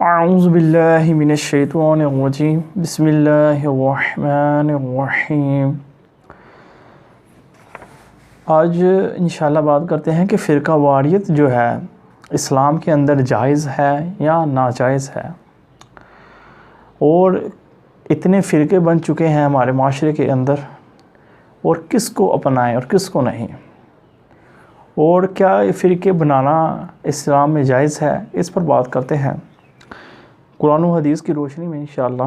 اعوذ باللہ من الشیطان الرجیم بسم اللہ الرحمن الرحیم۔ آج انشاءاللہ بات کرتے ہیں کہ فرقہ واریت جو ہے اسلام کے اندر جائز ہے یا ناجائز ہے، اور اتنے فرقے بن چکے ہیں ہمارے معاشرے کے اندر، اور کس کو اپنائیں اور کس کو نہیں، اور کیا فرقے بنانا اسلام میں جائز ہے، اس پر بات کرتے ہیں قرآن و حدیث کی روشنی میں انشاءاللہ۔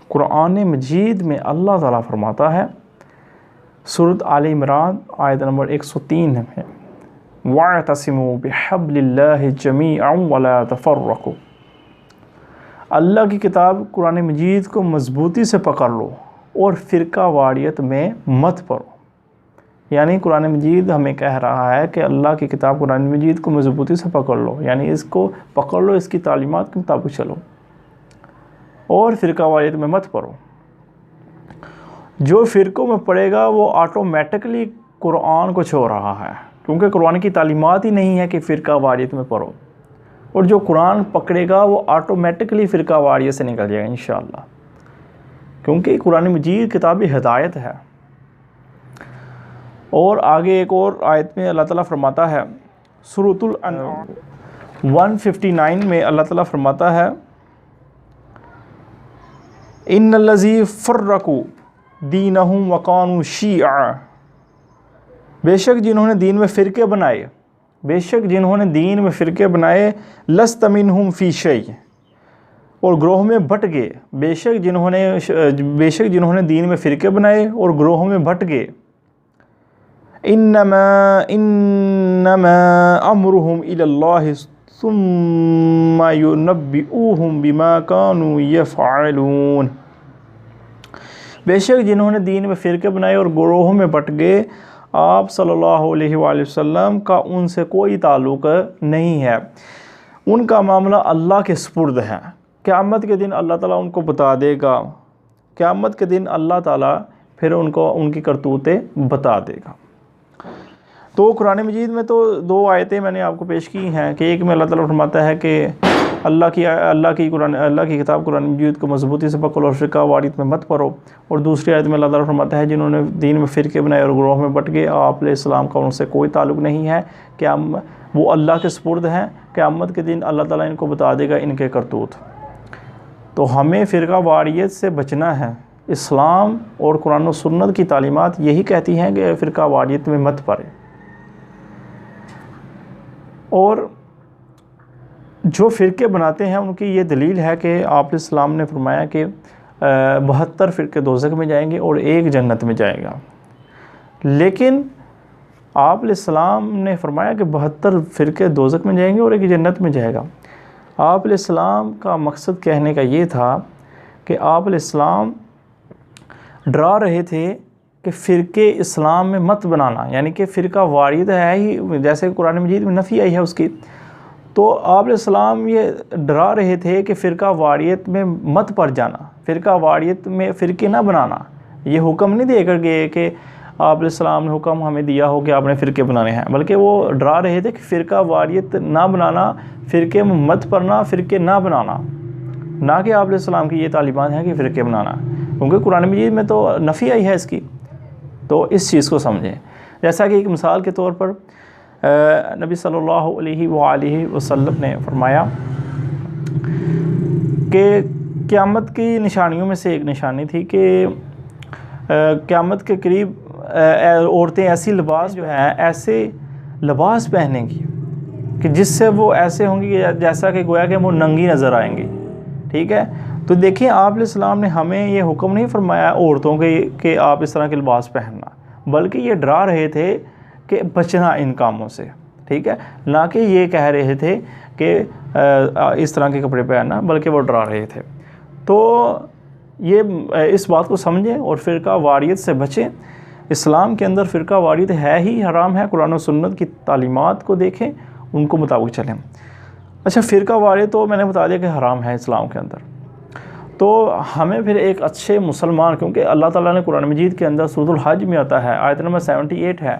قرآن مجید میں اللہ تعالیٰ فرماتا ہے سورۃ آل عمران آیت نمبر 103 میں، وَاعْتَصِمُوا بِحَبْلِ اللَّهِ جَمِيعًا وَلَا تَفَرَّقُوا۔ اللہ کی کتاب قرآن مجید کو مضبوطی سے پکڑ لو اور فرقہ واریت میں مت پڑو۔ یعنی قرآن مجید ہمیں کہہ رہا ہے کہ اللہ کی کتاب قرآن مجید کو مضبوطی سے پکڑ لو، یعنی اس کو پکڑ لو، اس کی تعلیمات کے مطابق چلو اور فرقہ واریت میں مت پڑو۔ جو فرقوں میں پڑے گا وہ آٹومیٹکلی قرآن کو چھوڑ رہا ہے، کیونکہ قرآن کی تعلیمات ہی نہیں ہے کہ فرقہ واریت میں پڑھو، اور جو قرآن پکڑے گا وہ آٹومیٹکلی فرقہ واریت سے نکل جائے گا انشاءاللہ، کیونکہ قرآن مجید کتاب ہدایت ہے۔ اور آگے ایک اور آیت میں اللہ تعالیٰ فرماتا ہے سورۃ الانعام 159 میں اللہ تعالیٰ فرماتا ہے ان الذی فرقوا دینہم وکانوا شیعا، بے شک جنہوں نے دین میں فرقے بنائے لست منہم فی شیء، اور گروہ میں بٹ گئے، بے شک جنہوں نے دین میں فرقے بنائے اور گروہوں میں بٹ گئے، انما امرهم الی اللہ ثم ینبئوہم بما کانوا یفعلون، بے شک جنہوں نے دین میں فرقے بنائے اور گروہوں میں بٹ گئے، آپ صلی اللہ علیہ وآلہ وسلم کا ان سے کوئی تعلق نہیں ہے، ان کا معاملہ اللہ کے سپرد ہے۔ قیامت کے دن اللہ تعالیٰ ان کو بتا دے گا، قیامت کے دن اللہ تعالیٰ پھر ان کو ان کی کرتوتیں بتا دے گا۔ تو قرآن مجید میں تو دو آیتیں میں نے آپ کو پیش کی ہیں کہ ایک میں اللہ تعالیٰ فرماتا ہے کہ اللہ کی کتاب قرآن مجید کو مضبوطی سے پکڑو اور فرقہ واریت میں مت پڑو، اور دوسری آیت میں اللہ تعالیٰ فرماتا ہے جنہوں نے دین میں فرقے بنائے اور گروہ میں بٹ گئے، آپ علیہ السلام کا ان سے کوئی تعلق نہیں ہے، کہ وہ اللہ کے سپرد ہیں، قیامت کے دن اللہ تعالیٰ ان کو بتا دے گا ان کے کرتوت۔ تو ہمیں فرقہ واریت سے بچنا ہے۔ اسلام اور قرآن و سنت کی تعلیمات یہی کہتی ہیں کہ فرقہ واریت میں مت پڑے، اور جو فرقے بناتے ہیں ان کی یہ دلیل ہے کہ آپ علیہ السلام نے فرمایا کہ 72 فرقے دوزخ میں جائیں گے اور ایک جنت میں جائے گا، لیکن آپ علیہ السلام نے فرمایا کہ 72 فرقے دوزخ میں جائیں گے اور ایک جنت میں جائے گا۔ آپ علیہ السلام کا مقصد کہنے کا یہ تھا کہ آپ علیہ السلام ڈرا رہے تھے کہ فرقے اسلام میں مت بنانا، یعنی کہ فرقہ واریت ہے ہی، جیسے قرآن مجید میں نفی آئی ہے اس کی، تو آپ علیہ السلام یہ ڈرا رہے تھے کہ فرقہ واریت میں مت پڑ جانا، فرقہ واریت میں فرقے نہ بنانا۔ یہ حکم نہیں دے کر گئے کہ آپ علیہ السلام نے حکم ہمیں دیا ہو کہ آپ نے فرقے بنانے ہیں، بلکہ وہ ڈرا رہے تھے کہ فرقہ واریت نہ بنانا، فرقے میں مت پڑنا، فرقے نہ بنانا، نہ کہ آپ علیہ السلام کی یہ تعلیمات ہیں کہ فرقے بنانا، کیونکہ قرآن مجید میں تو نفی آئی ہے اس کی۔ تو اس چیز کو سمجھیں، جیسا کہ ایک مثال کے طور پر نبی صلی اللہ علیہ وآلہ وسلم نے فرمایا کہ قیامت کی نشانیوں میں سے ایک نشانی تھی کہ قیامت کے قریب عورتیں ایسی لباس پہنیں گی کہ جس سے وہ ایسے ہوں گی جیسا کہ گویا کہ وہ ننگی نظر آئیں گی، ٹھیک ہے۔ تو دیکھیں آپ علیہ السلام نے ہمیں یہ حکم نہیں فرمایا عورتوں کے کہ آپ اس طرح کے لباس پہننا، بلکہ یہ ڈرا رہے تھے کہ بچنا ان کاموں سے، ٹھیک ہے، نہ کہ یہ کہہ رہے تھے کہ اس طرح کے کپڑے پہننا، بلکہ وہ ڈرا رہے تھے۔ تو یہ اس بات کو سمجھیں اور فرقہ واریت سے بچیں۔ اسلام کے اندر فرقہ واریت ہے ہی حرام ہے، قرآن و سنت کی تعلیمات کو دیکھیں، ان کو مطابق چلیں۔ اچھا، فرقہ واریت تو میں نے بتا دیا کہ حرام ہے اسلام کے اندر، تو ہمیں پھر ایک اچھے مسلمان، کیونکہ اللہ تعالیٰ نے قرآن مجید کے اندر سورۃ الحج میں آتا ہے، آیت نمبر 78 ہے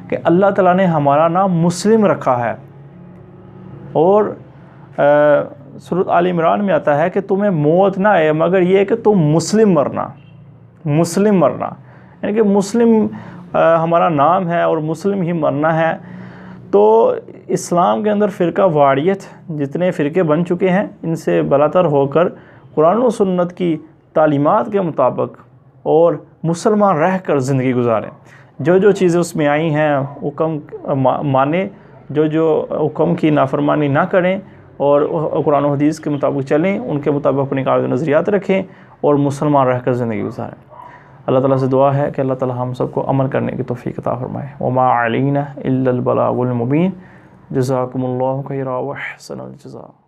کہ اللہ تعالیٰ نے ہمارا نام مسلم رکھا ہے، اور سورۃ آل عمران میں آتا ہے کہ تمہیں موت نہ آئے مگر یہ کہ تم مسلم مرنا، مسلم مرنا، یعنی کہ مسلم ہمارا نام ہے اور مسلم ہی مرنا ہے۔ تو اسلام کے اندر فرقہ واریت جتنے فرقے بن چکے ہیں ان سے بالاتر ہو کر قرآن و سنت کی تعلیمات کے مطابق اور مسلمان رہ کر زندگی گزاریں، جو جو چیزیں اس میں آئی ہیں حکم مانیں، جو جو حکم کی نافرمانی نہ کریں اور قرآن و حدیث کے مطابق چلیں، ان کے مطابق اپنے قواعد و نظریات رکھیں اور مسلمان رہ کر زندگی گزاریں۔ اللہ تعالیٰ سے دعا ہے کہ اللہ تعالیٰ ہم سب کو عمل کرنے کی توفیق عطا فرمائے۔ وما علینا الا البلاغ المبین۔ جزاکم اللہ خیرا و احسن الجزاء۔